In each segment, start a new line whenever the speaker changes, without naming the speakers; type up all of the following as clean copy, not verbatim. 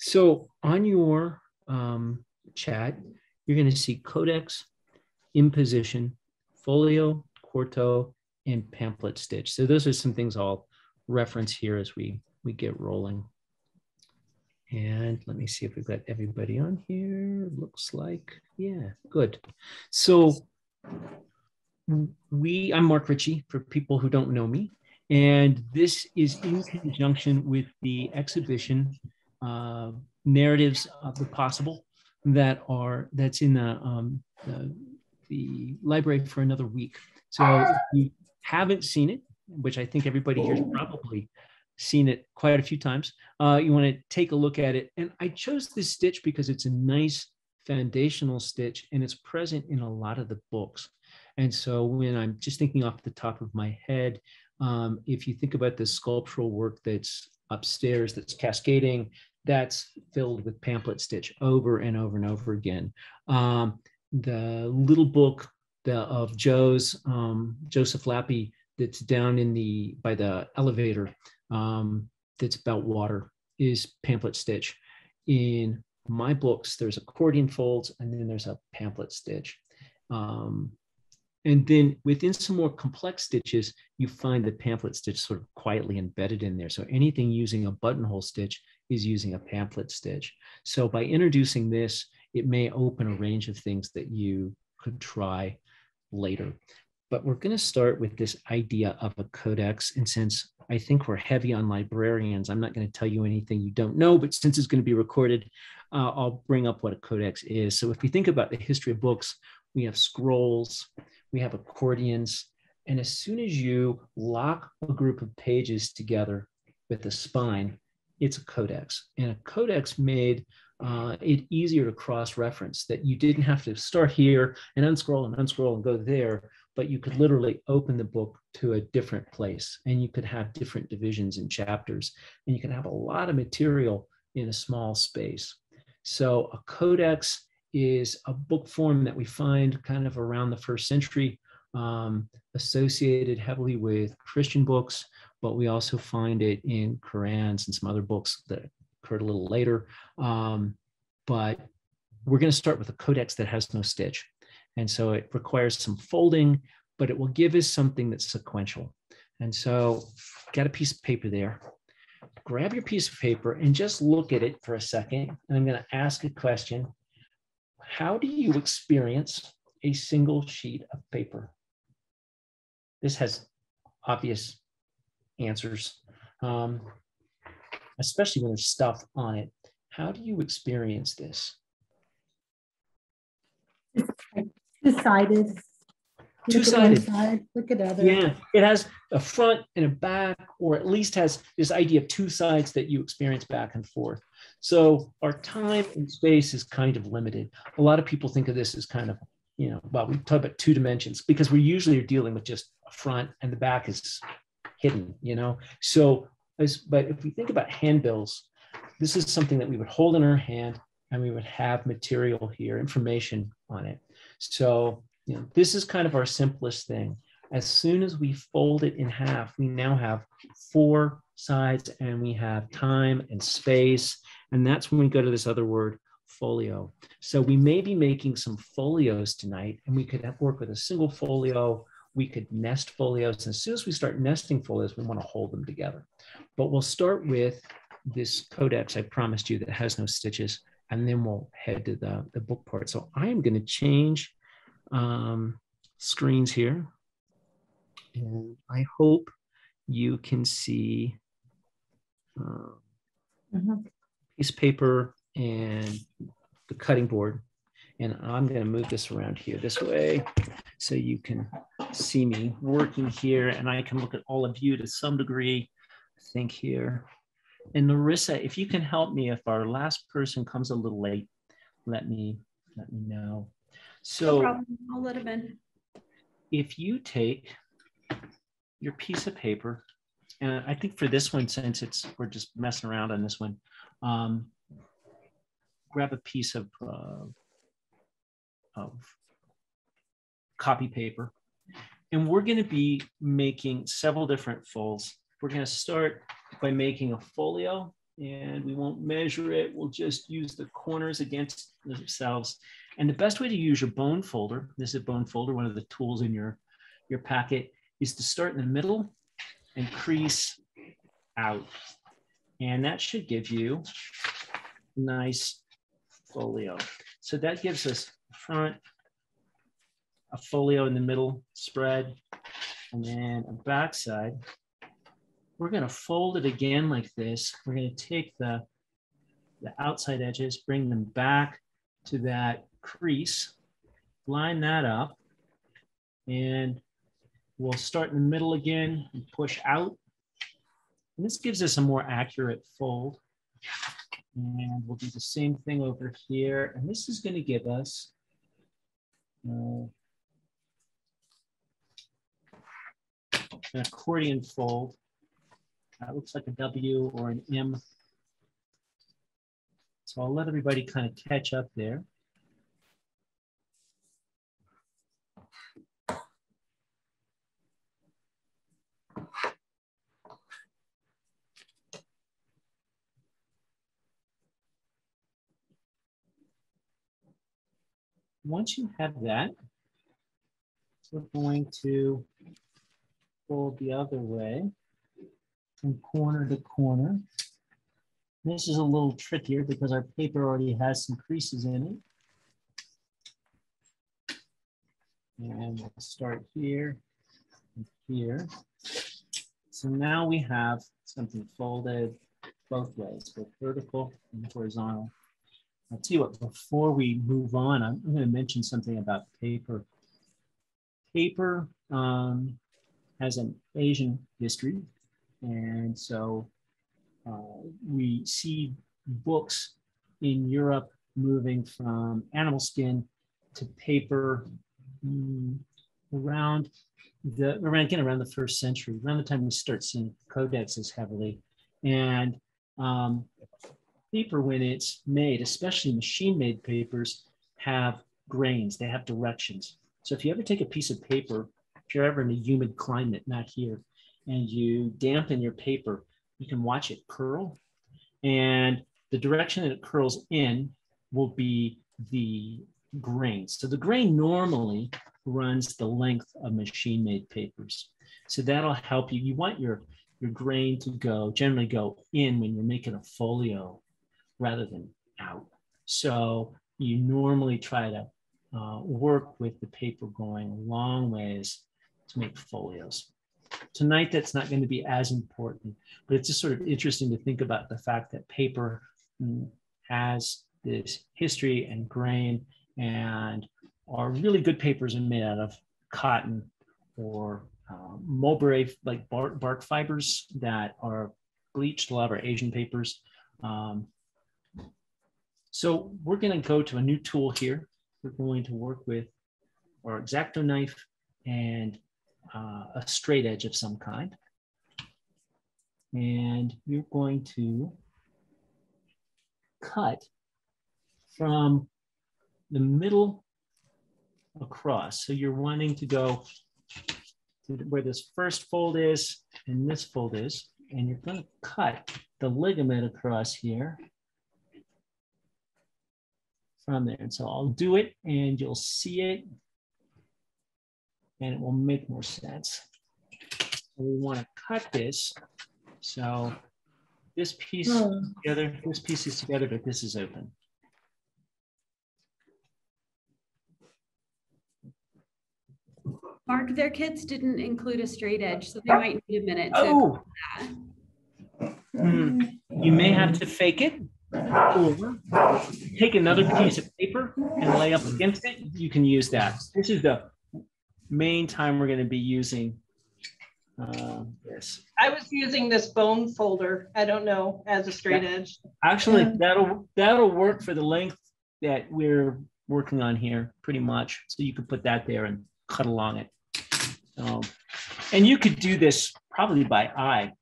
So on your chat, you're going to see Codex, imposition, folio, quarto, and pamphlet stitch. So those are some things I'll reference here as we get rolling. And let me see if we've got everybody on here. Looks like, yeah, good. So I'm Mark Ritchie, for people who don't know me. And this is in conjunction with the exhibition, Narratives of the Possible, that's in the library for another week. So if you haven't seen it, which I think everybody here's probably seen it quite a few times, you want to take a look at it. And I chose this stitch because it's a nice foundational stitch and it's present in a lot of the books. And so when I'm just thinking off the top of my head, if you think about the sculptural work that's upstairs, that's cascading, that's filled with pamphlet stitch over and over and over again. The little book of Joe's, Joseph Lappy, that's down by the elevator, that's about water, is pamphlet stitch. In my books, there's accordion folds, and then there's a pamphlet stitch. And then within some more complex stitches, you find the pamphlet stitch sort of quietly embedded in there. So anything using a buttonhole stitch is using a pamphlet stitch. So by introducing this, it may open a range of things that you could try later. But we're going to start with this idea of a codex. And since I think we're heavy on librarians, I'm not going to tell you anything you don't know, but since it's going to be recorded, I'll bring up what a codex is. So if we think about the history of books, we have scrolls, we have accordions, and as soon as you lock a group of pages together with a spine, it's a codex. And a codex made it easier to cross-reference, that you didn't have to start here and unscroll and go there, but you could literally open the book to a different place, and you could have different divisions and chapters, and you can have a lot of material in a small space. So a codex is a book form that we find kind of around the 1st century, associated heavily with Christian books, but we also find it in Qurans and some other books that occurred a little later. But we're going to start with a codex that has no stitch. And so it requires some folding, but it will give us something that's sequential. And so got a piece of paper there. Grab your piece of paper and just look at it for a second. And I'm going to ask a question. How do you experience a single sheet of paper? This has obvious answers, especially when there's stuff on it. How do you experience this?
Two-sided.
Two-sided.
Look at other.
Yeah, it has a front and a back, or at least has this idea of two sides that you experience back and forth. So our time and space is kind of limited. A lot of people think of this as kind of, well, we talk about 2 dimensions because we usually are dealing with just a front and the back is hidden, So, but if we think about handbills, this is something that we would hold in our hand and we would have material here, information on it. So, this is kind of our simplest thing. As soon as we fold it in half, we now have 4 sides and we have time and space. And that's when we go to this other word, folio. So we may be making some folios tonight, and we could work with a single folio. We could nest folios. And as soon as we start nesting folios, we want to hold them together. But we'll start with this codex I promised you that has no stitches, and then we'll head to the book part. So I am going to change screens here. And I hope you can see piece of paper and the cutting board. And I'm going to move this around here this way so you can see me working here, and I can look at all of you to some degree, I think here. And Larissa, if you can help me, if our last person comes a little late, let me know. So
no problem. I'll let him in.
If you take your piece of paper, and I think for this one, since we're just messing around on this one, grab a piece of copy paper, and we're going to be making several different folds. We're going to start by making a folio, And we won't measure it. We'll just use the corners against themselves. And the best way to use your bone folder, this is a bone folder, one of the tools in your packet, is to start in the middle and crease out. And that should give you a nice folio. So that gives us front, a folio in the middle spread, and then a back side. We're going to fold it again like this. We're going to take the outside edges, bring them back to that crease, line that up, and we'll start in the middle again and push out. And this gives us a more accurate fold. And we'll do the same thing over here. And this is going to give us an accordion fold. That looks like a W or an M. So I'll let everybody kind of catch up there. Once you have that, we're going to fold the other way from corner to corner. This is a little trickier because our paper already has some creases in it. And we'll start here and here. So now we have something folded both ways, both vertical and horizontal. I'll tell you what, before we move on, I'm going to mention something about paper. Paper has an Asian history. And so we see books in Europe moving from animal skin to paper around the first century, around the time we start seeing codexes heavily. And paper, when it's made, especially machine-made papers, have grains, they have directions. So if you ever take a piece of paper, if you're ever in a humid climate, not here, and you dampen your paper, you can watch it curl. And the direction that it curls in will be the grain. So the grain normally runs the length of machine-made papers. So that'll help you. You want your grain to generally go in when you're making a folio rather than out. So you normally try to work with the paper going a long ways to make folios. Tonight, that's not going to be as important, but it's just sort of interesting to think about the fact that paper has this history and grain, and our really good papers are made out of cotton or mulberry, like bark fibers that are bleached, a lot of our Asian papers. So we're going to go to a new tool here. We're going to work with our X-Acto knife and a straight edge of some kind. And you're going to cut from the middle across. So you're wanting to go to where this first fold is and this fold is, and you're going to cut the ligament across here from there. And so I'll do it and you'll see it and it will make more sense. So we want to cut this. So this piece is together, this piece is together, but this is open.
Mark, their kits didn't include a straight edge, so they might need a minute to
do that. You may have to fake it, or take another piece of paper and lay up against it. You can use that. This is the main time we're going to be using this.
I was using this bone folder, I don't know, as a straight edge.
Actually, that'll work for the length that we're working on here, pretty much. So you could put that there and cut along it. And you could do this probably by eye.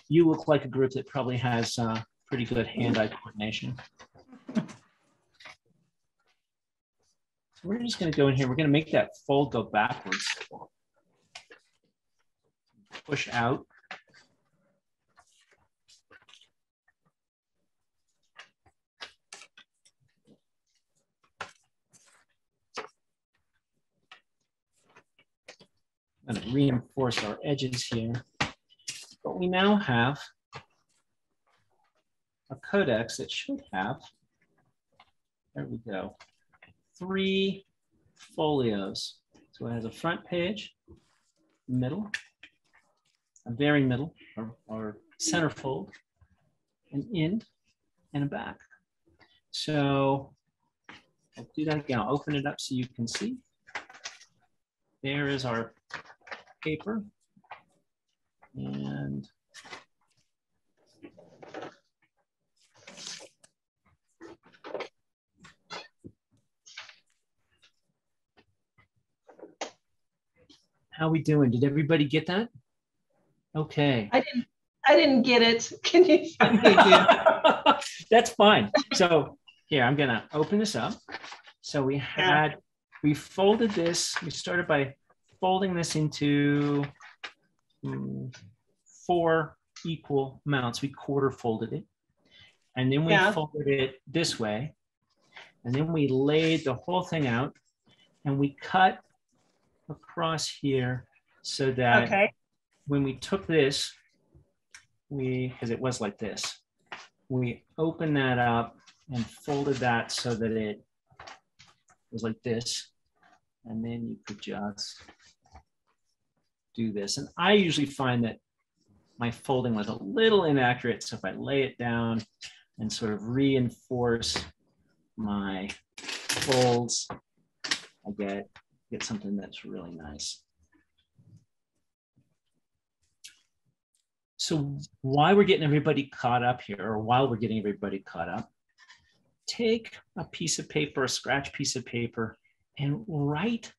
You look like a group that probably has pretty good hand-eye coordination. So we're just going to go in here. We're going to make that fold go backwards. Push out. reinforce our edges here. But we now have a codex that should have, there we go, 3 folios. So it has a front page, middle, a very middle or centerfold, an end, and a back. So I'll do that again. I'll open it up so you can see. There is our paper. And how we doing? Did everybody get that? Okay.
I didn't get it. Can you?
That's fine. So here, I'm gonna open this up. So we folded this. We started by folding this into 4 equal amounts. We quarter folded it. And then we folded it this way. And then we laid the whole thing out and we cut across here so that when we took this, because it was like this, we opened that up and folded that so that it was like this. And then you could just do this. And I usually find that my folding was a little inaccurate. So if I lay it down and sort of reinforce my folds, I get something that's really nice. So while we're getting everybody caught up here, or while we're getting everybody caught up, take a piece of paper, a scratch piece of paper, and write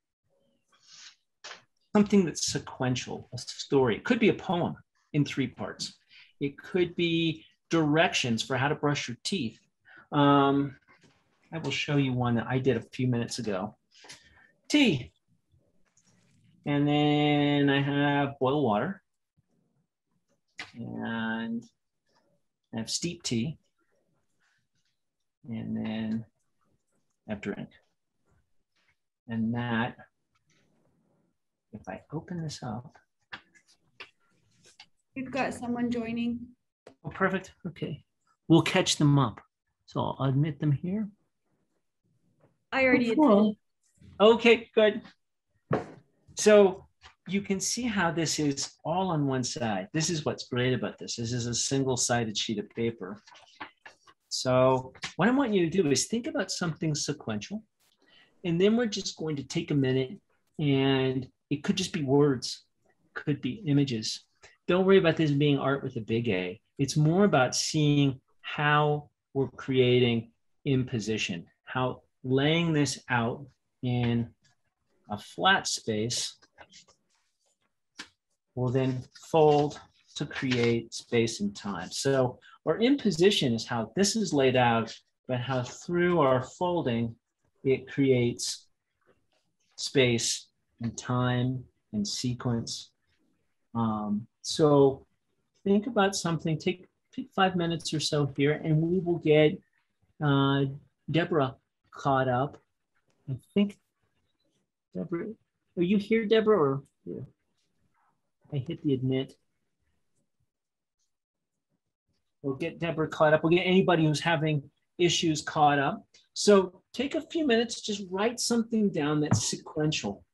something that's sequential, a story. It could be a poem in 3 parts. It could be directions for how to brush your teeth. I will show you one that I did a few minutes ago. Tea. And then I have boiled water. And I have steep tea. And then I have drink. And that, if I open this up.
We've got someone joining.
Oh, perfect. Okay. We'll catch them up. So I'll admit them here.
I already
Cool.
Okay, good. So you can see how this is all on one side. This is what's great about this. This is a single-sided sheet of paper. So what I want you to do is think about something sequential. And then we're just going to take a minute, and it could just be words, could be images. Don't worry about this being art with a big A. It's more about seeing how we're creating imposition, how laying this out in a flat space will then fold to create space and time. So our imposition is how this is laid out, but how through our folding, it creates space and time and sequence. So think about something, take 5 minutes or so here, and we will get Deborah caught up. I think, Deborah, are you here, Deborah, or here? I hit the admit. We'll get Deborah caught up. We'll get anybody who's having issues caught up. So take a few minutes, just write something down that's sequential.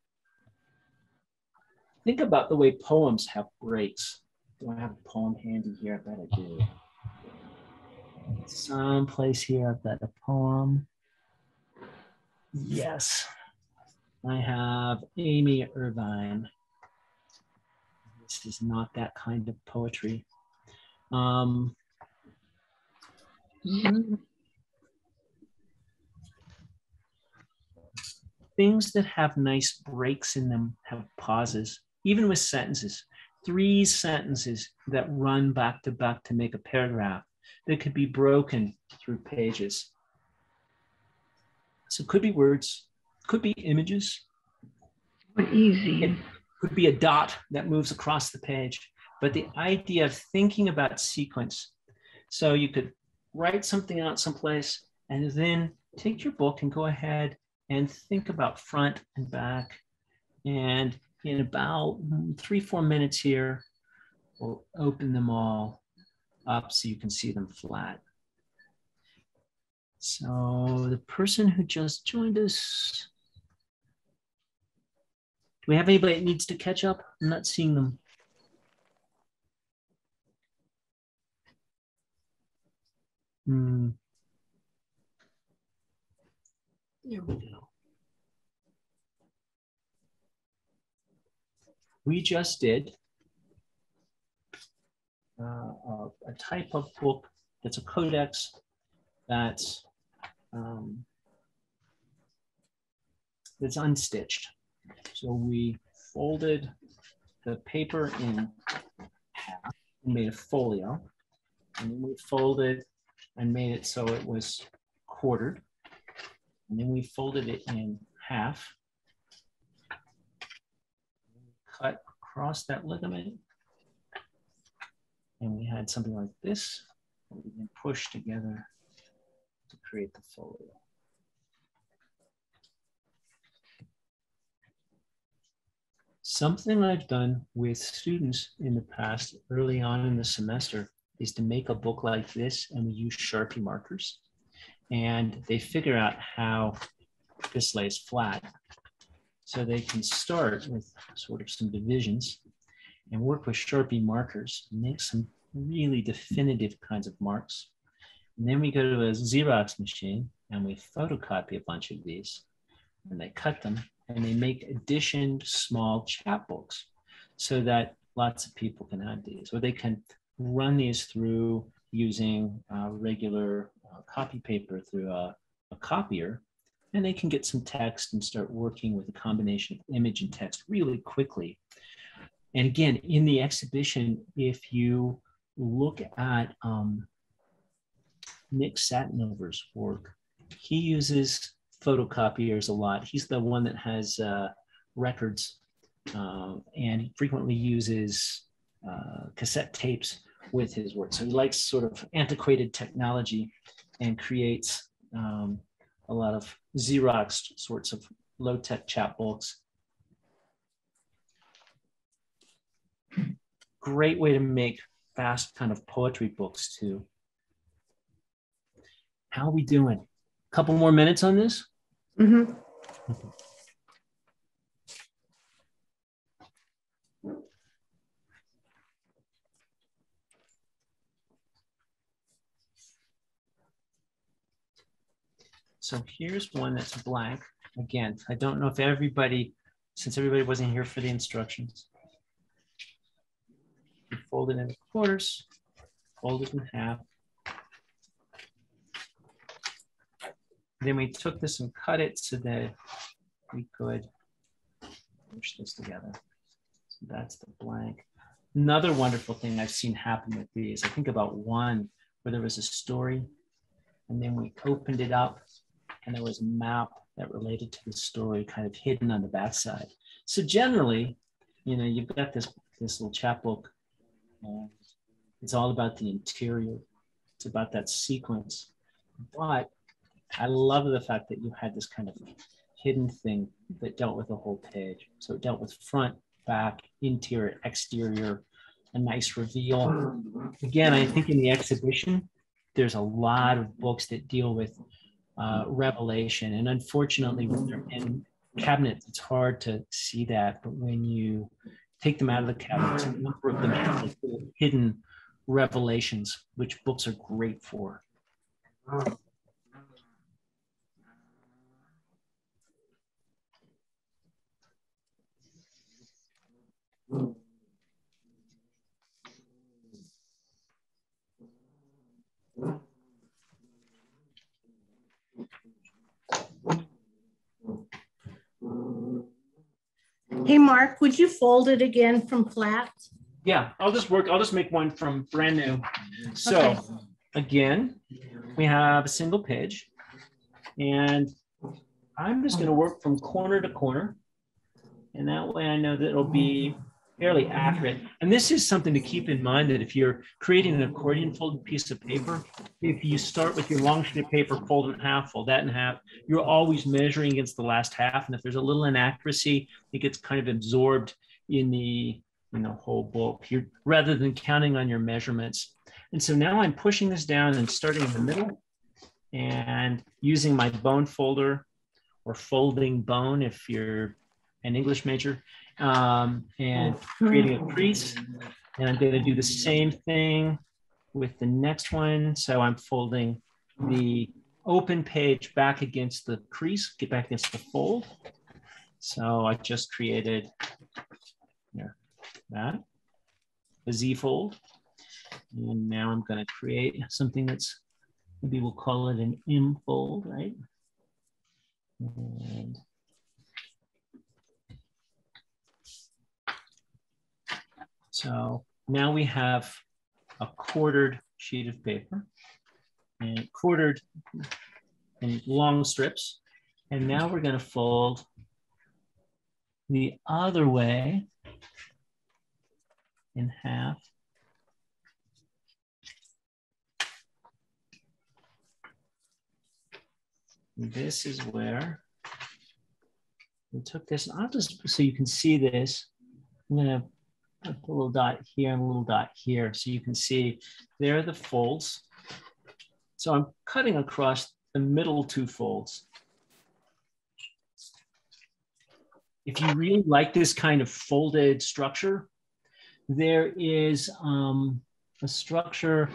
Think about the way poems have breaks. Do I have a poem handy here? I bet I do. Someplace here I've got a poem. Yes, I have Amy Irvine. This is not that kind of poetry. Things that have nice breaks in them have pauses, even with sentences. 3 sentences that run back to make a paragraph that could be broken through pages. So it could be words, could be images.
Easy.
It could be a dot that moves across the page. But the idea of thinking about sequence. So you could write something out someplace and then take your book and go ahead and think about front and back and in about 3-4 minutes here, we'll open them all up so you can see them flat. So the person who just joined us, do we have anybody that needs to catch up? I'm not seeing them. There we go. We just did a type of book that's a codex that's unstitched. So we folded the paper in half and made a folio, and then we folded and made it so it was quartered, and then we folded it in half, cut across that ligament, and we had something like this that we then pushed together to create the folio. Something I've done with students in the past, early on in the semester, is to make a book like this, and we use Sharpie markers. And they figure out how this lays flat. So they can start with sort of some divisions and work with Sharpie markers, make some really definitive kinds of marks. And then we go to a Xerox machine and we photocopy a bunch of these, and they cut them and they make editioned small chapbooks so that lots of people can have these, or they can run these through using regular copy paper through a copier, and they can get some text and start working with a combination of image and text really quickly. And again, in the exhibition, if you look at Nick Satinover's work, he uses photocopiers a lot. He's the one that has records, and he frequently uses cassette tapes with his work. So he likes sort of antiquated technology and creates a lot of Xerox sorts of low-tech chapbooks. Great way to make fast kind of poetry books too. How are we doing? A couple more minutes on this?
Mm-hmm.
So here's one that's blank. Again, I don't know if everybody, since everybody wasn't here for the instructions. We fold it into quarters, fold it in half. Then we took this and cut it so that we could push this together. So that's the blank. Another wonderful thing I've seen happen with these, I think about one where there was a story and then we opened it up and there was a map that related to the story kind of hidden on the backside. So generally, you know, you've got this little chapbook, and it's all about the interior. It's about that sequence. But I love the fact that you had this kind of hidden thing that dealt with the whole page. So it dealt with front, back, interior, exterior, a nice reveal. Again, I think in the exhibition, there's a lot of books that deal with revelation. And unfortunately, when they're in cabinets, it's hard to see that. But when you take them out of the cabinets, a number of them have like hidden revelations, which books are great for.
Hey, Mark, would you fold it again from flat?
Yeah, I'll just make one from brand new. So
Okay.
again, we have a single page, and I'm just going to work from corner to corner. And that way I know that it'll be fairly accurate. And this is something to keep in mind, that if you're creating an accordion folded piece of paper, if you start with your long sheet of paper, fold it in half, fold that in half, you're always measuring against the last half. And if there's a little inaccuracy, it gets kind of absorbed in the whole book. Rather than counting on your measurements. And so now I'm pushing this down and starting in the middle and using my bone folder or folding bone if you're an English major, and creating a crease. And I'm going to do the same thing with the next one. So I'm folding the open page back against the crease, get back against the fold. So I just created that, a Z fold. And now I'm going to create something that's, maybe we'll call it an M fold, right? And so now we have a quartered sheet of paper and quartered in long strips. And now we're going to fold the other way in half. And this is where we took this, and I'll just, so you can see this, I'm going to put a little dot here and a little dot here so you can see there are the folds. So I'm cutting across the middle two folds. If you really like this kind of folded structure, there is a structure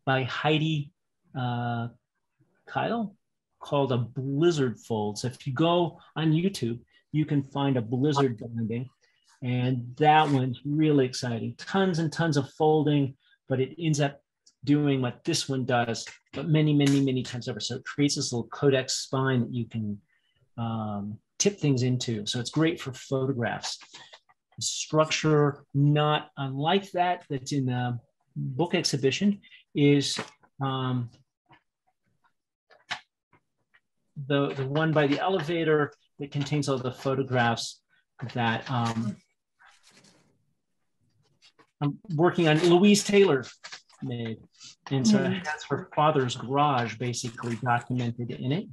by Heidi Kyle called a blizzard fold. So if you go on YouTube, you can find a blizzard binding, and that one's really exciting. Tons and tons of folding, but it ends up doing what this one does, but many, many, many times over. So it creates this little Codex spine that you can tip things into. So it's great for photographs. The structure not unlike that that's in the book exhibition is the one by the elevator that contains all the photographs that I'm working on, Louise Taylor made. And so it has her father's garage basically documented in it.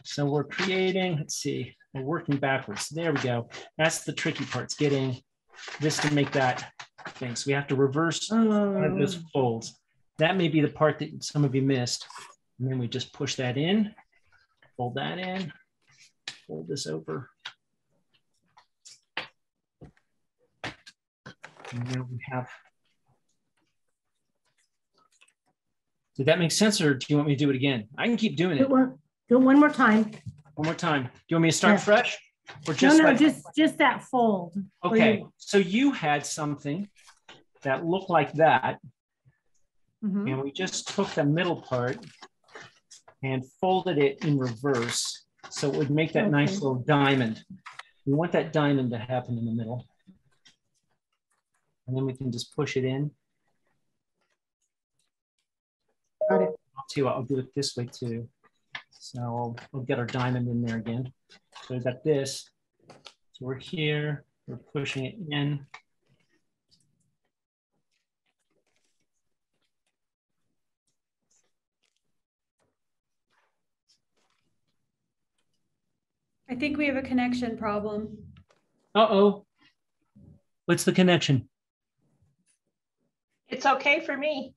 So we're creating, let's see, we're working backwards. There we go. That's the tricky part, it's getting this to make that thing. So we have to reverse one of those folds. That may be the part that some of you missed. And then we just push that in, fold that in, fold this over. And then we have, did that make sense, or do you want me to do it again? I can keep doing it.
Do it one more time.
One more time. Do you want me to start fresh? Or just
No,
like,
just that fold.
okay, so you had something that looked like that, and we just took the middle part and folded it in reverse, so it would make that nice little diamond. We want that diamond to happen in the middle. And then we can just push it in.
Got it.
I'll tell you what, I'll do it this way too. So we'll get our diamond in there again. So we've got this. So we're here, we're pushing it in.
I think we have a connection problem.
Uh-oh. What's the connection?
It's okay for me.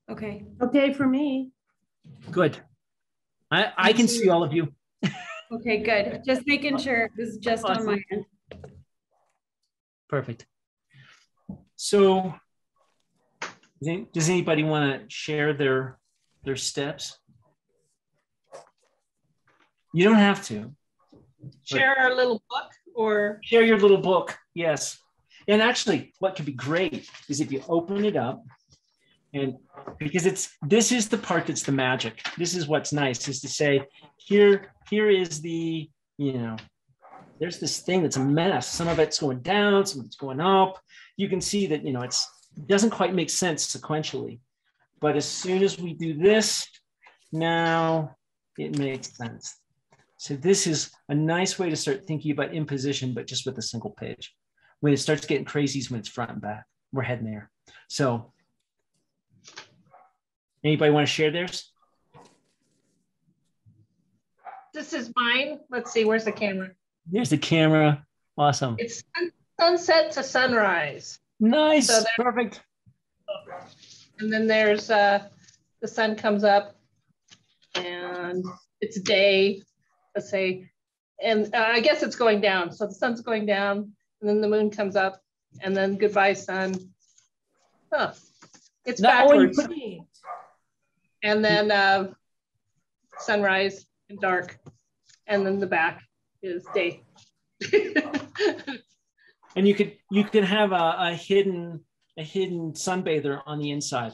Okay.
Okay for me.
Good. I can see all of you.
Okay, good. Just making sure it was just on my end.
Perfect. So does anybody want to share their steps? You don't have to.
Share our little book or
Share your little book, yes. And actually, what could be great is if you open it up, and because this is the part that's the magic. This is what's nice, is to say, here is the, there's this thing that's a mess. Some of it's going down, some of it's going up. You can see that, it doesn't quite make sense sequentially. But as soon as we do this, now it makes sense. So this is a nice way to start thinking about imposition, but just with a single page. When it starts getting crazy is when it's front and back. We're heading there. So anybody want to share theirs?
this is mine. Let's see, where's the camera?
There's the camera. Awesome.
It's sunset to sunrise.
Nice.
So
Perfect.
And then there's the sun comes up and it's day, let's say, and I guess it's going down. So the sun's going down and then the moon comes up and then goodbye sun. Huh. It's backwards. And then sunrise and dark. And then the back is day.
And you could have a hidden sunbather on the inside.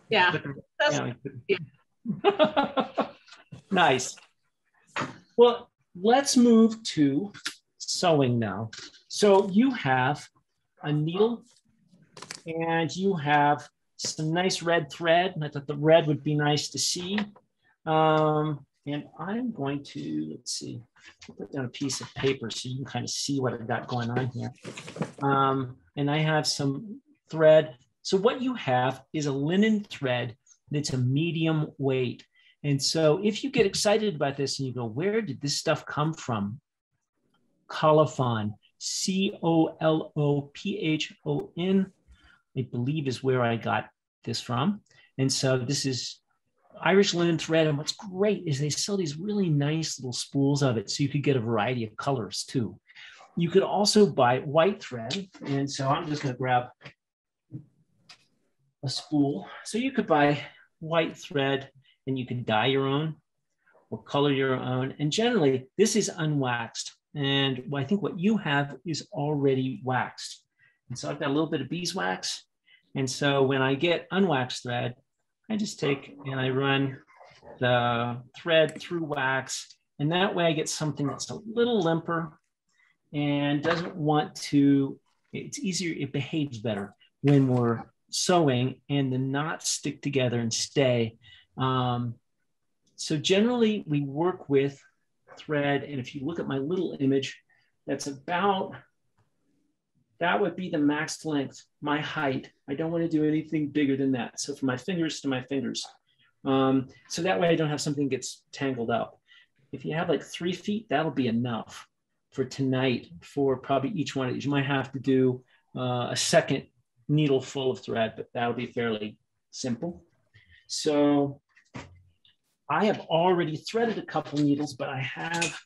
Yeah.
Nice. Well, let's move to sewing now. So you have a needle and you have some nice red thread. And I thought the red would be nice to see. And I'm going to, let's see, put down a piece of paper so you can kind of see what I've got going on here. And I have some thread. So what you have is a linen thread that's a medium weight. And so if you get excited about this and you go, where did this stuff come from? Colophon, Colophon, I believe is where I got this from. And so this is Irish linen thread. And what's great is they sell these really nice little spools of it. So you could get a variety of colors too. You could also buy white thread. And so I'm just going to grab a spool. So you could buy white thread and you can dye your own or color your own. And generally this is unwaxed. And I think what you have is already waxed. And so I've got a little bit of beeswax. And so when I get unwaxed thread, I just take and I run the thread through wax. And that way I get something that's a little limper and doesn't want to, it's easier, it behaves better when we're sewing and the knots stick together and stay. So generally we work with thread. And if you look at my little image, that's about, that would be the max length, my height. I don't want to do anything bigger than that. So from my fingers to my fingers. So that way I don't have something gets tangled up. If you have like 3 feet, that'll be enough for tonight for probably each one of these. You might have to do a second needle full of thread, but that'll be fairly simple. So I have already threaded a couple needles, but I have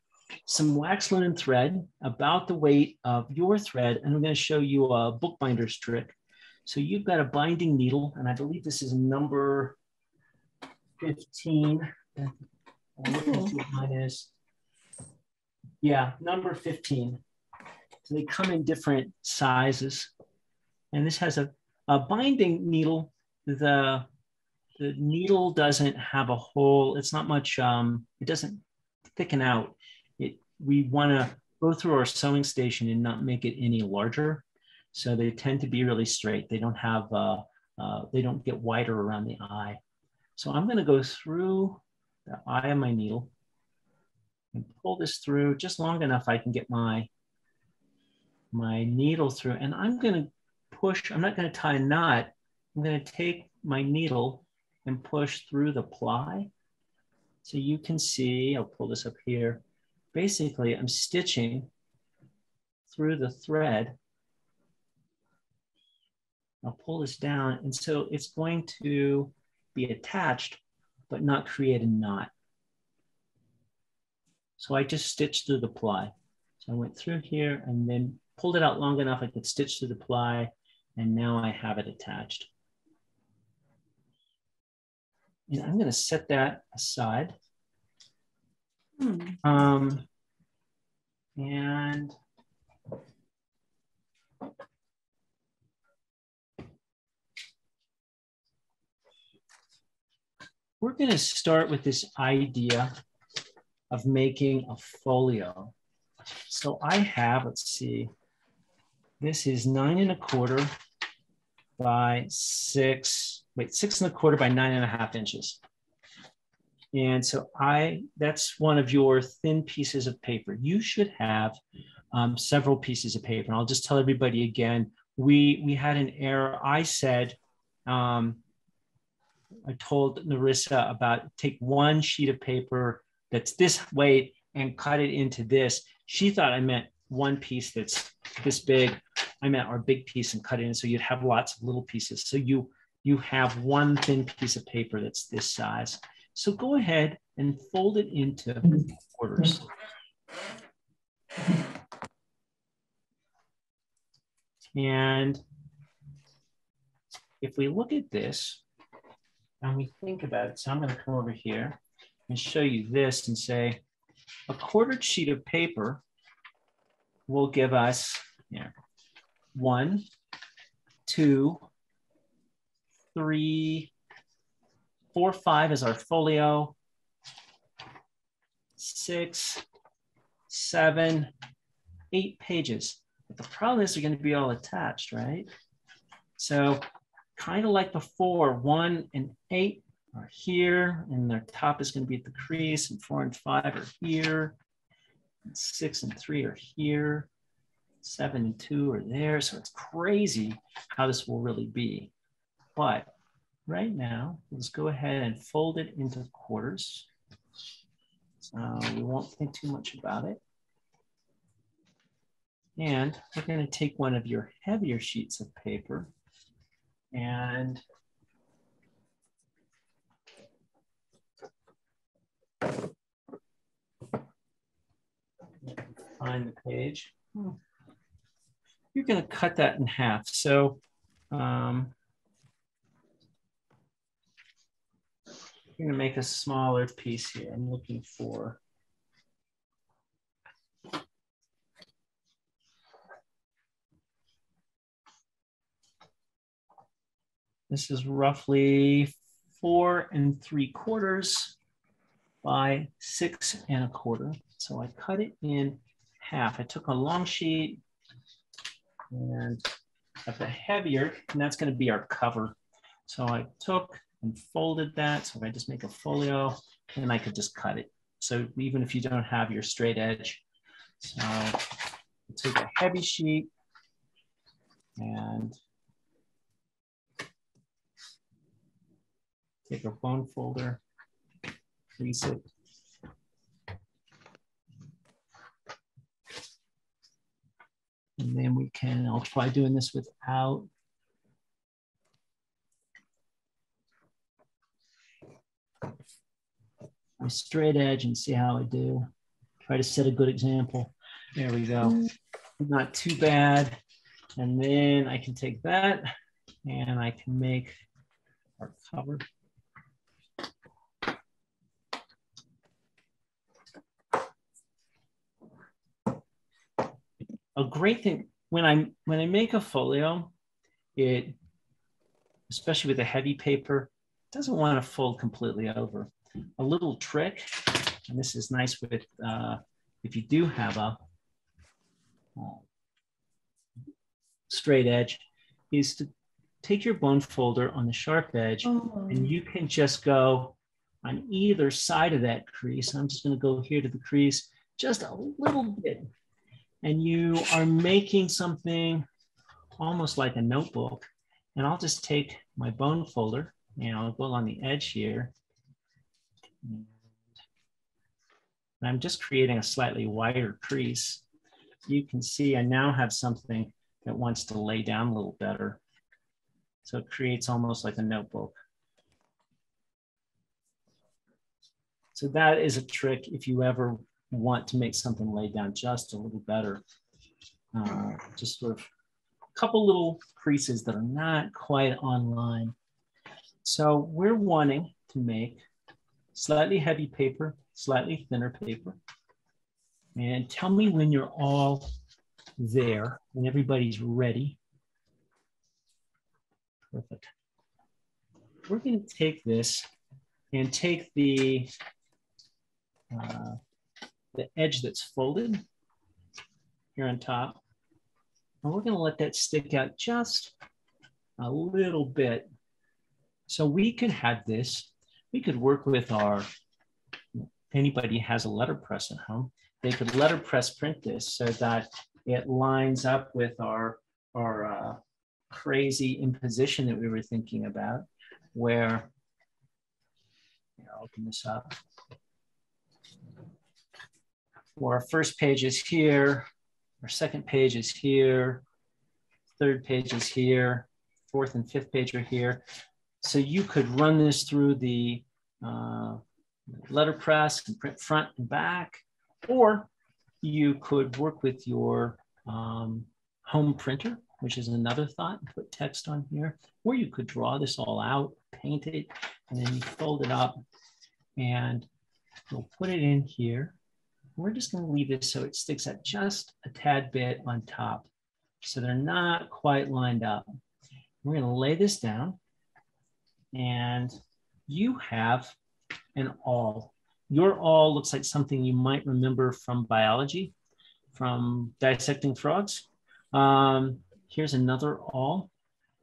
some wax linen thread about the weight of your thread. And I'm going to show you a bookbinder's trick. So you've got a binding needle, and I believe this is number 15. Mine is, yeah, number 15. So they come in different sizes. And this has a binding needle. The needle doesn't have a hole. It's not much, it doesn't thicken out. We want to go through our sewing station and not make it any larger. So they tend to be really straight. They don't have, they don't get wider around the eye. So I'm going to go through the eye of my needle and pull this through just long enough I can get my needle through. And I'm going to push, I'm not going to tie a knot. I'm going to take my needle and push through the ply. So you can see, I'll pull this up here. Basically, I'm stitching through the thread. I'll pull this down. And so it's going to be attached, but not create a knot. So I just stitched through the ply. So I went through here and then pulled it out long enough I could stitch through the ply. And now I have it attached. And I'm going to set that aside. And we're going to start with this idea of making a folio. So I have, let's see, this is 9 1/4 by 6 1/4 by 9 1/2 inches. And so that's one of your thin pieces of paper. You should have several pieces of paper. And I'll just tell everybody again, we had an error. I said, I told Narissa about take one sheet of paper that's this weight and cut it into this. she thought I meant one piece that's this big. I meant our big piece and cut it in so you'd have lots of little pieces. So you have one thin piece of paper that's this size. So go ahead and fold it into quarters. And if we look at this and we think about it, so I'm going to come over here and show you this and say a quartered sheet of paper will give us 1, 2, 3, 4, 5 is our folio, 6, 7, 8 pages. But the problem is they're going to be all attached, right? So kind of like before, 1 and 8 are here, and their top is going to be at the crease, and 4 and 5 are here, and 6 and 3 are here, 7 and 2 are there. So it's crazy how this will really be. But right now, let's go ahead and fold it into quarters. So we won't think too much about it. And we're going to take one of your heavier sheets of paper and find the page. You're going to cut that in half. So you're going to make a smaller piece here. I'm looking for this is roughly 4 3/4 by 6 1/4. So I cut it in half. I took a long sheet and of the heavier, and that's going to be our cover. So I took and folded that. So if I just make a folio, then I could just cut it. So even if you don't have your straight edge, so take a heavy sheet and take a bone folder, crease it. And then we can, I'll try doing this without. My straight edge and see how I do. Try to set a good example. There we go. Not too bad. And then I can take that and I can make our cover. A great thing when I make a folio, it, especially with a heavy paper, doesn't want to fold completely over. A little trick, and this is nice with if you do have a straight edge, is to take your bone folder on the sharp edge, and you can just go on either side of that crease. I'm just going to go here to the crease just a little bit. And you are making something almost like a notebook. And I'll just take my bone folder and I'll go on the edge here. And I'm just creating a slightly wider crease. You can see I now have something that wants to lay down a little better. So it creates almost like a notebook. So that is a trick if you ever want to make something lay down just a little better. Just sort of a couple little creases that are not quite on line. So we're wanting to make slightly heavy paper, slightly thinner paper. And tell me when you're all there, when everybody's ready. Perfect. We're going to take this and take the edge that's folded here on top. And we're going to let that stick out just a little bit. So we could have this, we could work with our, if anybody has a letterpress at home, they could letterpress print this so that it lines up with our crazy imposition that we were thinking about, where, here, I'll open this up. or our first page is here, our second page is here, third page is here, fourth and fifth page are here. So you could run this through the letterpress and print front and back, or you could work with your home printer, which is another thought, and put text on here, or you could draw this all out, paint it, and then you fold it up and we'll put it in here. We're just going to leave this so it sticks out just a tad bit on top. So they're not quite lined up. We're going to lay this down and you have an awl. Your awl looks like something you might remember from biology, from dissecting frogs. Here's another awl.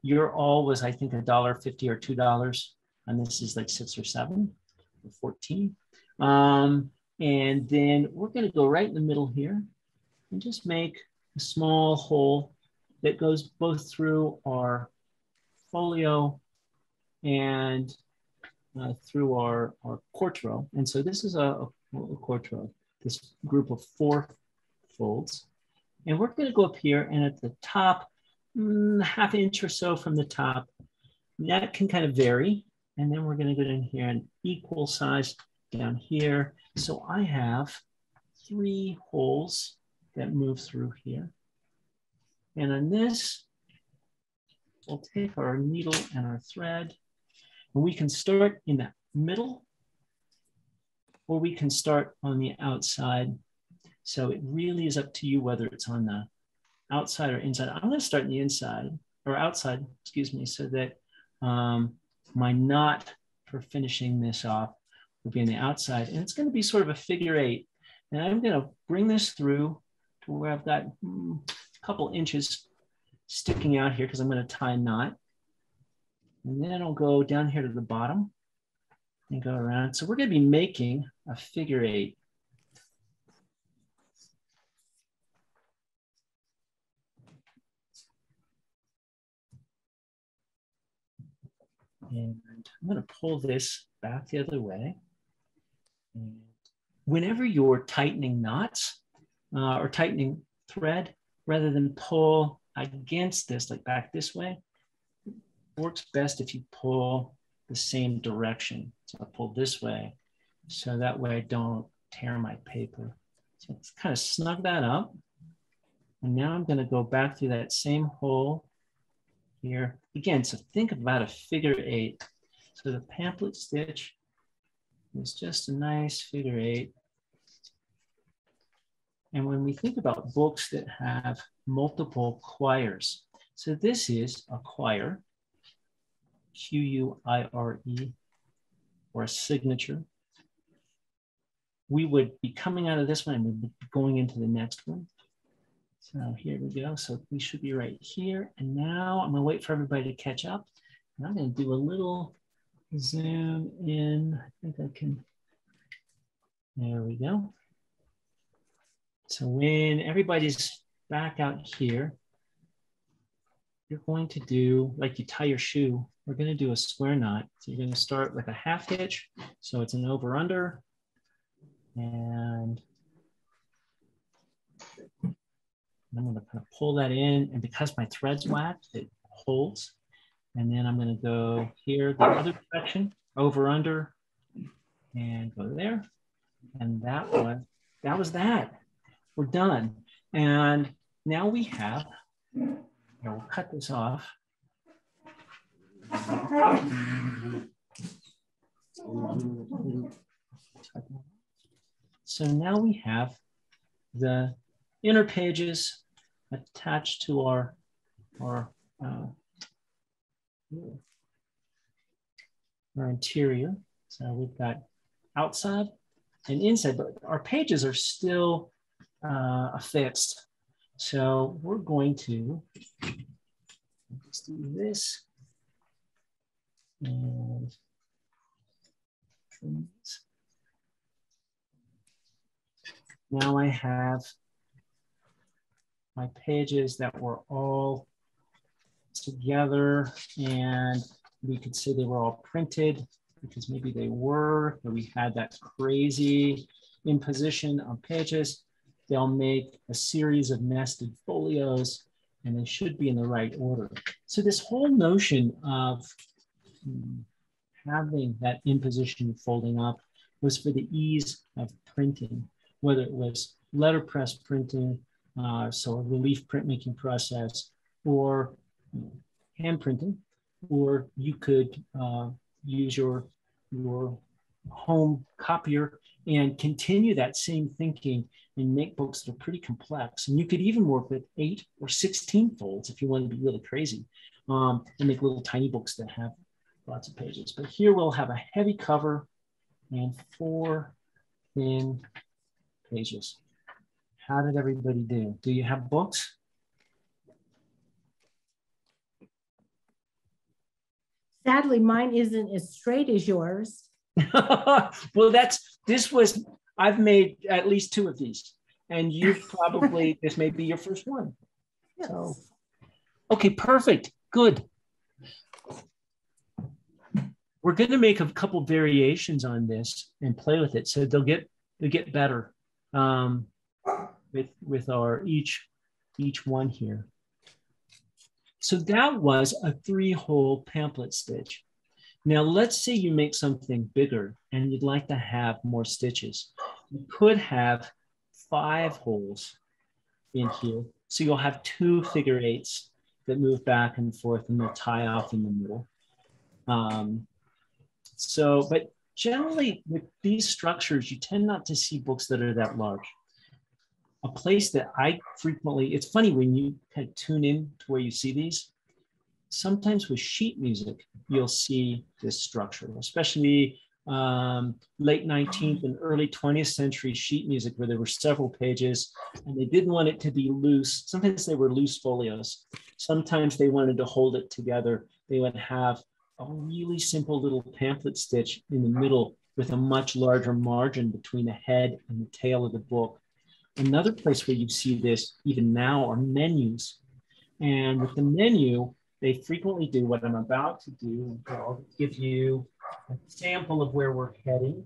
Your awl was, I think, $1.50 or $2, and this is like $6 or $7 or 14. And then we're going to go right in the middle here and just make a small hole that goes both through our folio and through our quarto. And so this is a quarto, this group of 4 folds. And we're going to go up here and at the top, ½ inch or so from the top, that can kind of vary. And then we're going to go in here and equal size down here. So I have 3 holes that move through here. And on this, we'll take our needle and our thread, and we can start in the middle, or we can start on the outside. So it really is up to you whether it's on the outside or inside. I'm going to start in the inside, or outside, excuse me, so that my knot for finishing this off will be on the outside. And it's going to be sort of a figure 8. And I'm going to bring this through to where I've got a couple inches sticking out here because I'm going to tie a knot. And then I'll go down here to the bottom and go around. So we're going to be making a figure 8. And I'm going to pull this back the other way. And whenever you're tightening knots or tightening thread, rather than pull against this, like back this way, it works best if you pull the same direction. So I pull this way, so that way I don't tear my paper. So let's kind of snug that up. And now I'm going to go back through that same hole here. Again, so think about a figure 8. So the pamphlet stitch is just a nice figure 8. And when we think about books that have multiple quires, so this is a quire, Q-U-I-R-E, or a signature. We would be coming out of this one and we'd be going into the next one. So here we go. So we should be right here. And now I'm going to wait for everybody to catch up. And I'm going to do a little zoom in. I think I can. There we go. So when everybody's back out here, you're going to do, like you tie your shoe, we're going to do a square knot. So you're going to start with a half hitch. So it's an over under. And I'm going to kind of pull that in. And because my thread's whacked, it holds. And then I'm going to go here, the other direction, over under, and go there. And that was that. We're done. And now we have, here, we'll cut this off. So now we have the inner pages attached to our interior. So we've got outside and inside, but our pages are still affixed. So we're going to just do this and trim this. Now I have my pages that were all together, and we could say they were all printed because maybe they were, or we had that crazy imposition of pages. They'll make a series of nested folios, and they should be in the right order. So this whole notion of having that imposition folding up was for the ease of printing, whether it was letterpress printing, so a relief printmaking process, or hand printing, or you could use your home copier and continue that same thinking and make books that are pretty complex. And you could even work with 8 or 16 folds if you want to be really crazy, and make little tiny books that have lots of pages. But here we'll have a heavy cover and 4 thin pages. How did everybody do? Do you have books?
Sadly, mine isn't as straight as yours.
Well, I've made at least 2 of these, and you probably, this may be your first one.
Yes.
So, okay, perfect, good. We're going to make a couple variations on this and play with it, so they'll get better with our each one here. So that was a 3-hole pamphlet stitch. Now let's say you make something bigger and you'd like to have more stitches. You could have 5 holes in here. So you'll have 2 figure 8s that move back and forth, and they'll tie off in the middle. But generally with these structures, you tend not to see books that are that large. A place that I frequently, it's funny when you kind of tune in to where you see these, sometimes with sheet music, you'll see this structure, especially late 19th and early 20th century sheet music, where there were several pages and they didn't want it to be loose. Sometimes they were loose folios. Sometimes they wanted to hold it together. They would have a really simple little pamphlet stitch in the middle with a much larger margin between the head and the tail of the book. Another place where you see this even now are menus. And with the menu, they frequently do what I'm about to do. I'll give you a sample of where we're heading.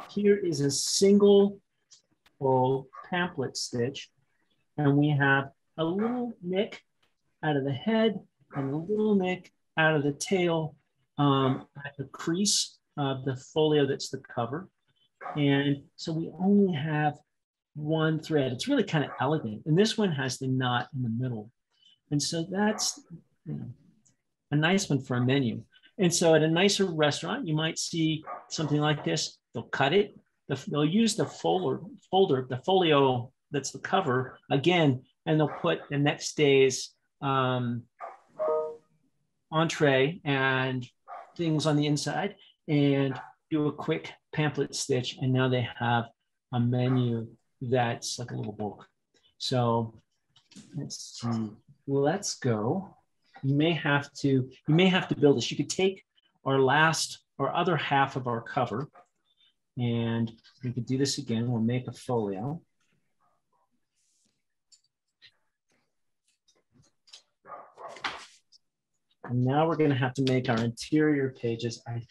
Here is a single full pamphlet stitch. And we have a little nick out of the head and a little nick out of the tail at the crease of the folio that's the cover. And so we only have 1 thread. It's really kind of elegant. And this one has the knot in the middle. And so that's a nice one for a menu. And so at a nicer restaurant, you might see something like this. They'll cut it. They'll use the folder, the folio that's the cover again, and they'll put the next day's entree and things on the inside and do a quick pamphlet stitch, and now they have a menu that's like a little book. So let's see. Let's go. You may have to build this. You could take our other half of our cover, and we could do this again. We'll make a folio. And now we're going to have to make our interior pages. I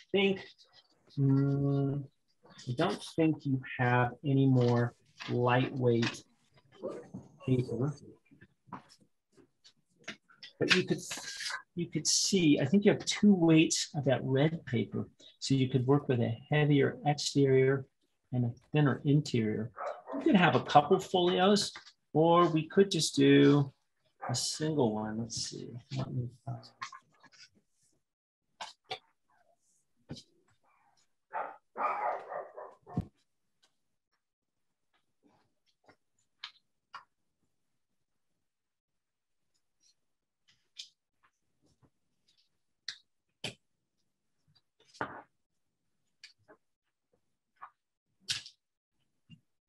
don't think you have any more lightweight paper. But you could see, I think you have 2 weights of that red paper. So you could work with a heavier exterior and a thinner interior. We could have a couple folios, or we could just do a single one. Let's see. Let me find.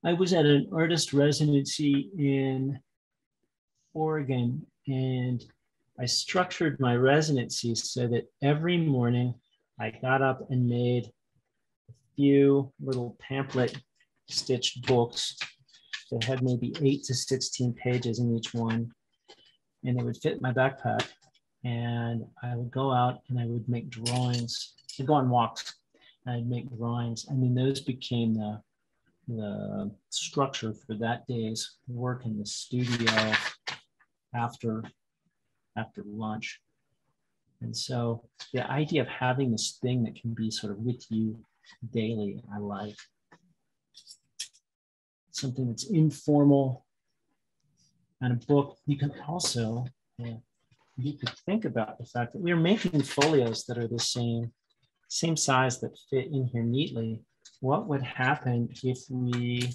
I was at an artist residency in Oregon, and I structured my residency so that every morning I got up and made a few little pamphlet stitched books that had maybe 8 to 16 pages in each one, and it would fit in my backpack. and I would go out and I would make drawings. I'd go on walks, and I'd make drawings. I mean, those became the structure for that day's work in the studio after lunch. And so the idea of having this thing that can be sort of with you daily, I like. Something that's informal. And a book, you can also, you could think about the fact that we're making folios that are the same size that fit in here neatly. What would happen if we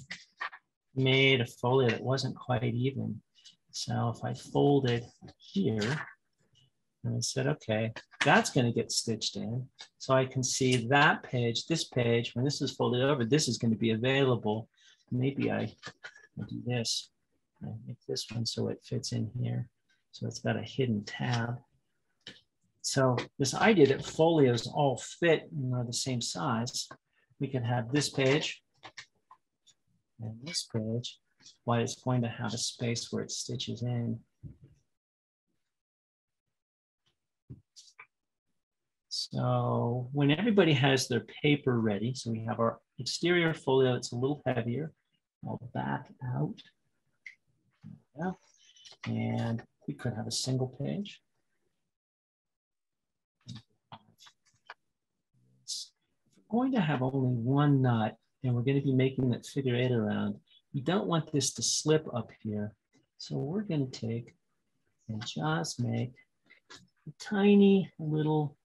made a folio that wasn't quite even? So if I folded here, and I said, okay, that's going to get stitched in. So I can see that page, this page, when this is folded over, this is going to be available. Maybe I do this. I make this one so it fits in here. So it's got a hidden tab. So this idea that folios all fit and are the same size, we can have this page and this page, but it's going to have a space where it stitches in. So when everybody has their paper ready, so we have our exterior folio, it's a little heavier. I'll back out. Yeah. And we could have a single page. If we're going to have only one nut, and we're going to be making that figure 8 around, we don't want this to slip up here. So we're going to take and just make a tiny little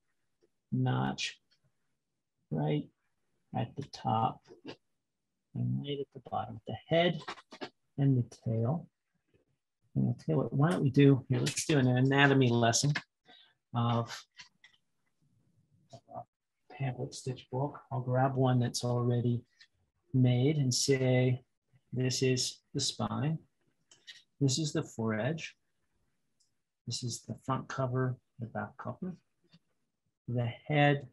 notch right at the top and right at the bottom, the head and the tail. And I'll tell you what, why don't we do here, let's do an anatomy lesson of a pamphlet stitch book. I'll grab one that's already made and say, this is the spine. This is the foredge. This is the front cover, the back cover, the head,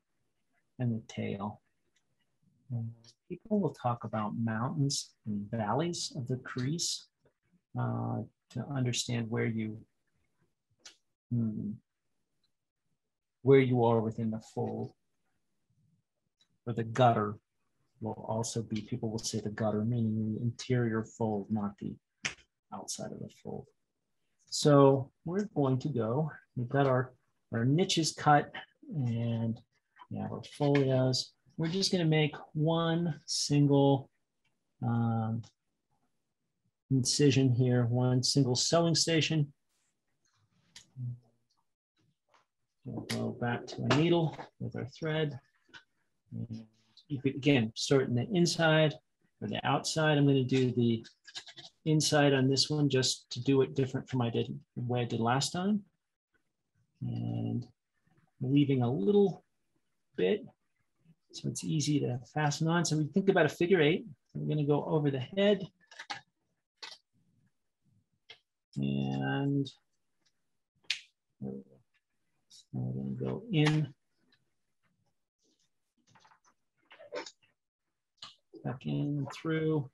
and the tail. And people will talk about mountains and valleys of the crease to understand where you are within the fold. Or the gutter will also be, people will say the gutter, meaning the interior fold, not the outside of the fold. So we're going to go, we've got our niches cut and we have our folios. We're just going to make one single incision here, one single sewing station. We'll go back to a needle with our thread. And you could, again, start in the inside or the outside. I'm going to do the inside on this one just to do it different from the way I did last time. And leaving a little bit so it's easy to fasten on. So we think about a figure 8. We're going to go over the head. And we're going to go in, back in through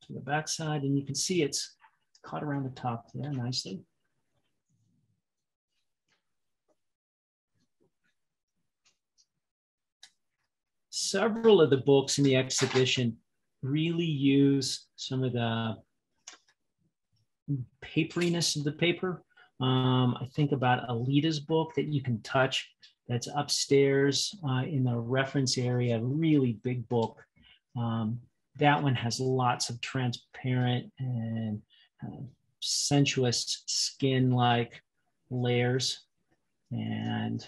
to the back side, and you can see it's caught around the top there nicely. Several of the books in the exhibition really use some of the paperiness of the paper. I think about Alita's book that you can touch, that's upstairs in the reference area, really big book. That one has lots of transparent and sensuous skin-like layers. And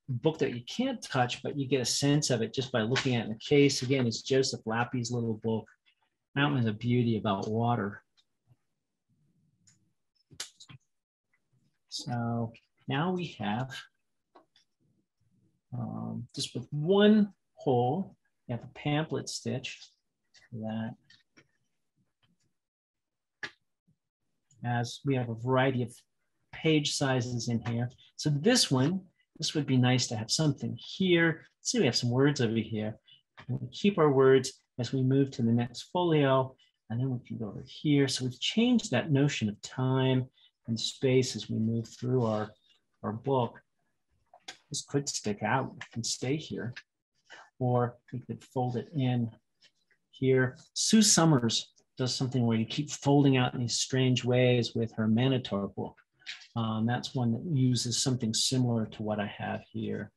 book that you can't touch, but you get a sense of it just by looking at it in the case. Again, it's Joseph Lappy's little book. That one's a beauty about water. So now we have, just with one hole, we have a pamphlet stitch that as we have a variety of page sizes in here. So this one, this would be nice to have something here. Let's see, we have some words over here. And we keep our words as we move to the next folio, and then we can go over here. So we've changed that notion of time and space as we move through our book. This could stick out and stay here, or we could fold it in here. Sue Summers does something where you keep folding out in these strange ways with her Manitou book. That's one that uses something similar to what I have here.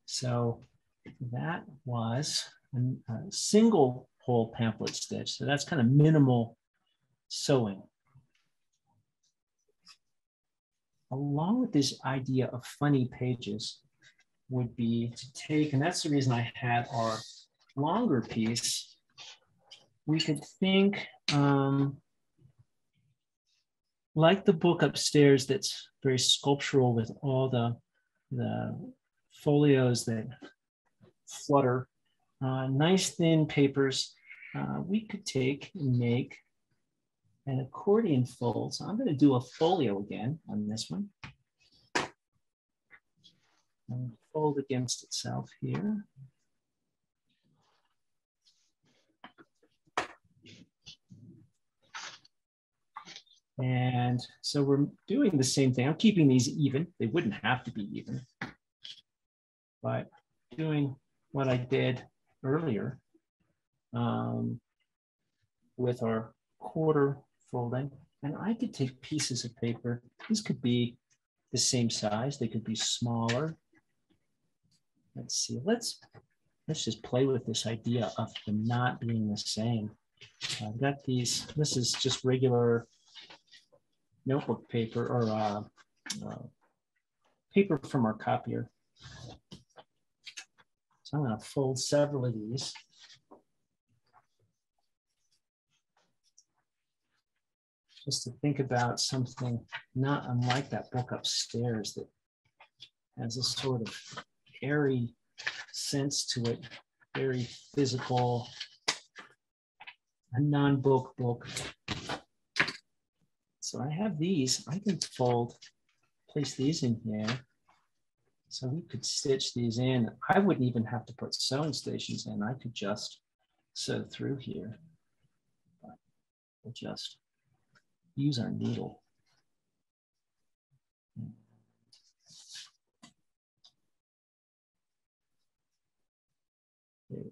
So that was a single hole pamphlet stitch. So that's kind of minimal sewing. Along with this idea of funny pages would be to take, and that's the reason I had our longer piece, we could think like the book upstairs that's very sculptural with all the folios that flutter, nice thin papers. We could take and make an accordion fold. So I'm going to do a folio again on this one. And fold against itself here. And so we're doing the same thing. I'm keeping these even. They wouldn't have to be even, but doing what I did earlier with our quarter folding. And I could take pieces of paper. These could be the same size. They could be smaller. Let's see. Let's just play with this idea of them not being the same. I've got these. This is just regular notebook paper or paper from our copier. So I'm going to fold several of these. Just to think about something not unlike that book upstairs that has a sort of airy sense to it, very physical, a non-book book. So I have these. I can fold, place these in here. So we could stitch these in. I wouldn't even have to put sewing stations in. I could just sew through here. We'll just use our needle. There we go.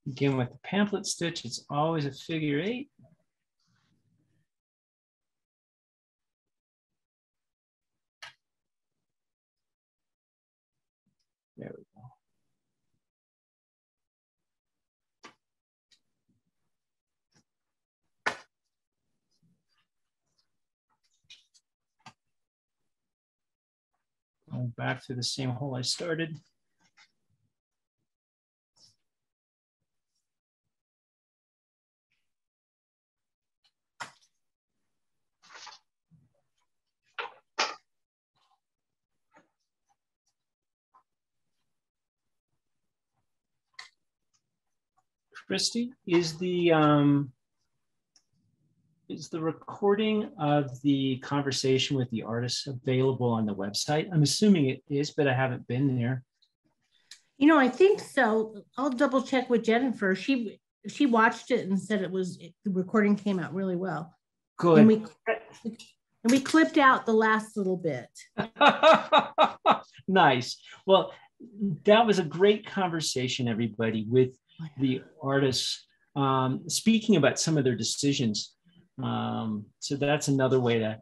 Again, with the pamphlet stitch, it's always a figure 8. There we go. Going back to the same hole I started. Christy, is the recording of the conversation with the artist available on the website? I'm assuming it is, but I haven't been there.
You know, I think so. I'll double check with Jennifer. She watched it and said the recording came out really well.
Good.
And we clipped out the last little bit.
Nice. Well, that was a great conversation, everybody, with the artists speaking about some of their decisions. So that's another way to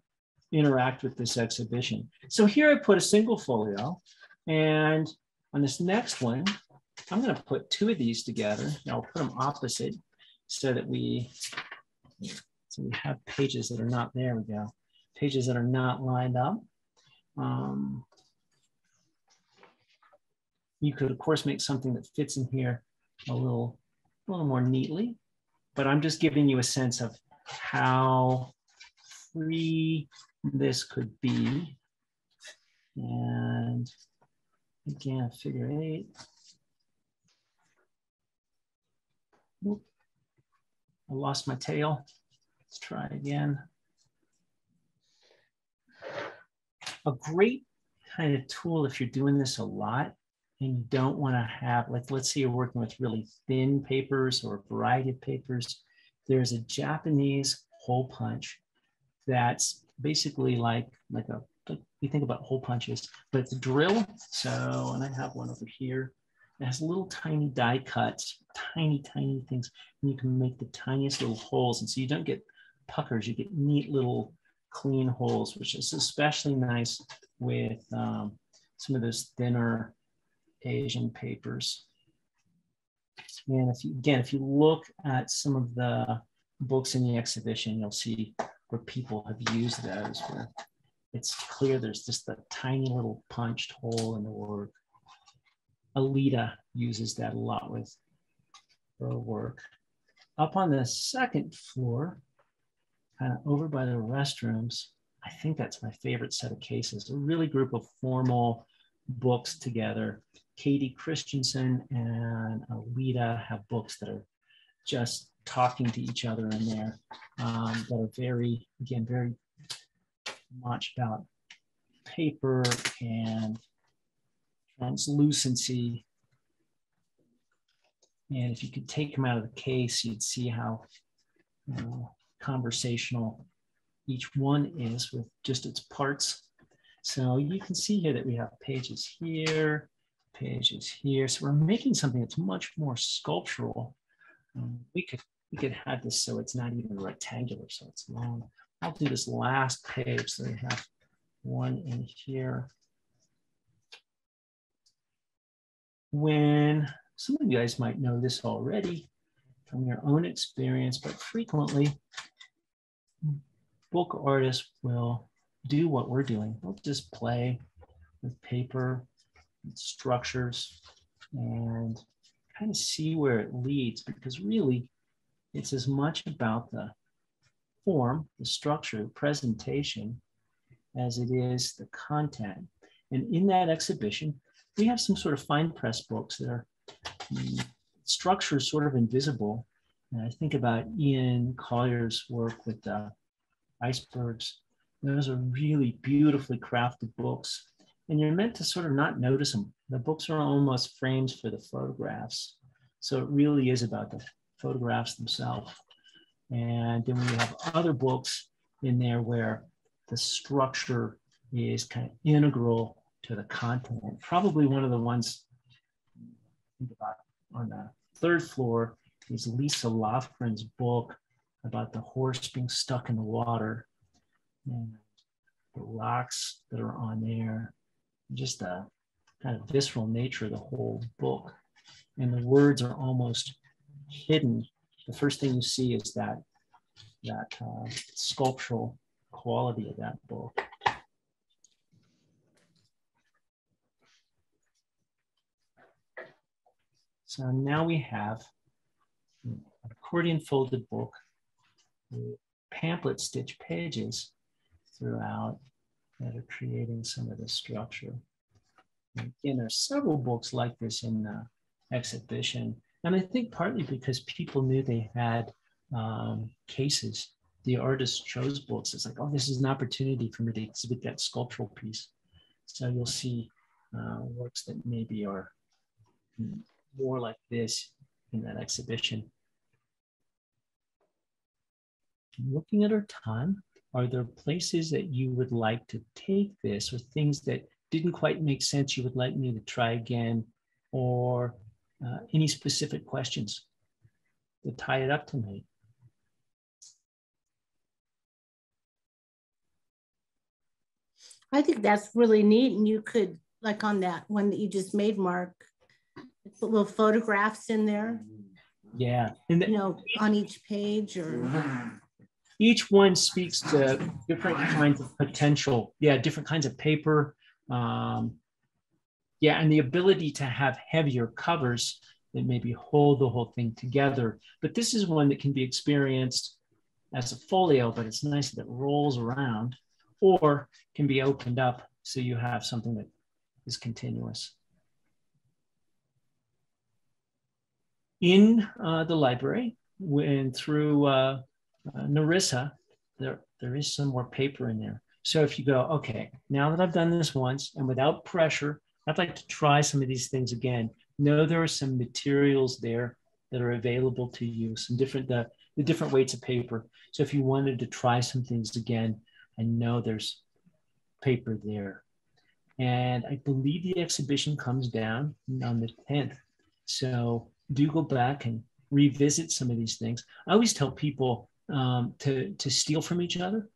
interact with this exhibition. So here I put a single folio, and on this next one, I'm going to put 2 of these together. And I'll put them opposite so that we have pages that are not, there we go, pages that are not lined up. You could, of course, make something that fits in here a little more neatly, but I'm just giving you a sense of how free this could be. And again, figure 8. Oop, I lost my tail. Let's try again. A great kind of tool if you're doing this a lot and you don't want to have, like, let's say you're working with really thin papers or a variety of papers. There's a Japanese hole punch that's basically like you think about hole punches, but it's a drill. So, and I have one over here. It has little tiny die cuts, tiny things, and you can make the tiniest little holes. And so you don't get puckers, you get neat little clean holes, which is especially nice with some of those thinner Asian papers. And if you look at some of the books in the exhibition, you'll see where people have used those, where it's clear there's just a tiny little punched hole in the work. Alita uses that a lot with her work. Up on the second floor, kind of over by the restrooms, I think that's my favorite set of cases. A really group of formal books together. Katie Christensen and Alita have books that are just talking to each other in there, that are very much about paper and translucency. And if you could take them out of the case, you'd see how conversational each one is with just its parts. So you can see here that we have pages here, pages here. So we're making something that's much more sculptural. We could have this so it's not even rectangular, so it's long. I'll do this last page. So we have one in here. When some of you guys might know this already from your own experience, but frequently book artists will do what we're doing. They'll just play with paper and structures and kind of see where it leads, because really it's as much about the form, the structure, the presentation, as it is the content. And in that exhibition, we have some sort of fine press books that are structure sort of invisible. And I think about Ian Collier's work with the icebergs. Those are really beautifully crafted books. And you're meant to sort of not notice them. The books are almost frames for the photographs. So it really is about the photographs themselves. And then we have other books in there where the structure is kind of integral to the content. Probably one of the ones think about on the third floor is Lisa Lofgren's book about the horse being stuck in the water and the rocks that are on there, just the kind of visceral nature of the whole book. And the words are almost hidden. The first thing you see is that sculptural quality of that book. So now we have an accordion folded book with pamphlet stitch pages throughout that are creating some of the structure. And again, there's several books like this in the exhibition. And I think partly because people knew they had cases. The artist chose books. It's like, oh, this is an opportunity for me to exhibit that sculptural piece. So you'll see works that maybe are more like this in that exhibition. Looking at our time, are there places that you would like to take this, or things that didn't quite make sense you would like me to try again, or any specific questions to tie it up tonight?
I think that's really neat. And you could, like on that one that you just made, Mark, put little photographs in there.
Yeah.
And you know, on each page, or
each one speaks to different kinds of potential. Yeah, different kinds of paper. Yeah, and the ability to have heavier covers that maybe hold the whole thing together. But this is one that can be experienced as a folio, but it's nice that it rolls around, or can be opened up so you have something that is continuous. in the library and through Narissa, there is some more paper in there. So if you go, okay, now that I've done this once and without pressure, I'd like to try some of these things again. Know there are some materials there that are available to you, some different, the different weights of paper. So if you wanted to try some things again, I know there's paper there. And I believe the exhibition comes down on the 10th. So do go back and revisit some of these things. I always tell people to steal from each other.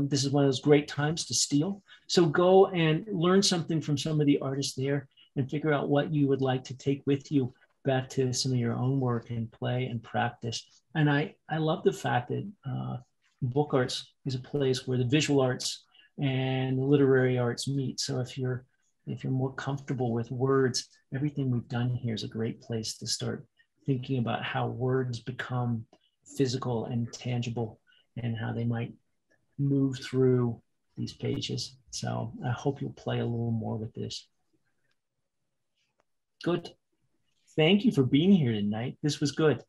This is one of those great times to steal. So go and learn something from some of the artists there and figure out what you would like to take with you back to some of your own work and play and practice. And I love the fact that book arts is a place where the visual arts and the literary arts meet. So if you're more comfortable with words, everything we've done here is a great place to start thinking about how words become physical and tangible and how they might move through these pages. So I hope you'll play a little more with this. Good. Thank you for being here tonight. This was good.